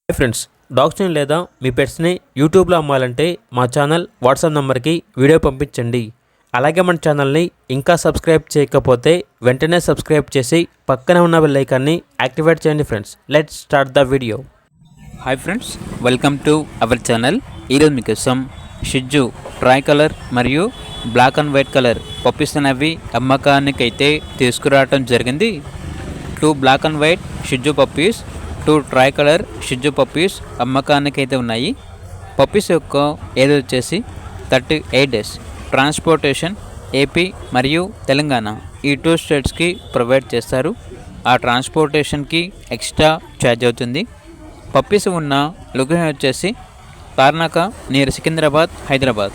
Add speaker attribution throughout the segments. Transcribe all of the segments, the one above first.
Speaker 1: Hi friends, డాగ్స్ని లేదా మీ పెట్స్ని యూట్యూబ్లో అమ్మాలంటే మా ఛానల్ వాట్సాప్ నెంబర్కి వీడియో పంపించండి. అలాగే మన ఛానల్ని ఇంకా సబ్స్క్రైబ్ చేయకపోతే వెంటనే సబ్స్క్రైబ్ చేసి పక్కనే ఉన్న బెల్ ఐకాన్ని యాక్టివేట్ చేయండి. Friends, let's start the video.
Speaker 2: Hi friends, welcome to our channel. ఈరోజు మీకోసం షిజ్జు ట్రై కలర్ మరియు black and white colour puppies అనేవి అమ్మకానికైతే తీసుకురావడం జరిగింది. 2 బ్లాక్ అండ్ వైట్ షిజ్జు పప్పీస్, 2 ట్రై కలర్ షిజ్జు పప్పీస్ అమ్మకానికైతే ఉన్నాయి. పప్పీస్ యొక్క ఏజ్ వచ్చేసి 38 డేస్. ట్రాన్స్పోర్టేషన్ ఏపీ మరియు తెలంగాణ ఈ 2 స్టేట్స్కి ప్రొవైడ్ చేస్తారు. ఆ ట్రాన్స్పోర్టేషన్కి ఎక్స్ట్రా ఛార్జ్ అవుతుంది. పప్పీస్ ఉన్న లొకేషన్ వచ్చేసి Tarnaka near Secunderabad, Hyderabad.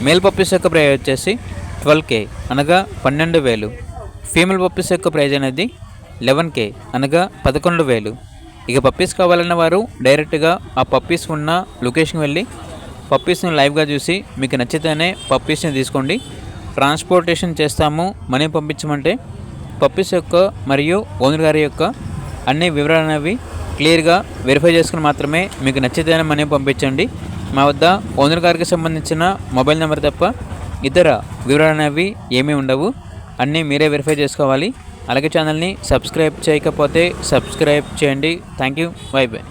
Speaker 2: Male puppies యొక్క ప్రైజ్ వచ్చేసి 12K అనగా 12,000. ఫీమేల్ పప్పీస్ యొక్క ప్రైజ్ అనేది 11K అనగా 11,000. ఇక పప్పీస్ కావాలన్న వారు డైరెక్ట్గా ఆ పప్పీస్ ఉన్న లొకేషన్కి వెళ్ళి పప్పీస్ని లైవ్గా చూసి మీకు నచ్చితేనే పప్పీస్ని తీసుకోండి. ట్రాన్స్పోర్టేషన్ చేస్తాము, మనీ పంపించమంటే పప్పీస్ యొక్క మరియు ఓనర్ గారి యొక్క అన్ని వివరాలు అనేవి క్లియర్గా వెరిఫై చేసుకుని మాత్రమే మీకు నచ్చితేనే మనీ పంపించండి. మా వద్ద ఓనర్ గారికి సంబంధించిన మొబైల్ నెంబర్ తప్ప ఇతర వివరాలు అనేవి ఏమీ ఉండవు. అన్నీ మీరే వెరిఫై చేసుకోవాలి. అలాగే ఛానల్ని సబ్స్క్రైబ్ చేయకపోతే సబ్స్క్రైబ్ చేయండి. Thank you. By by.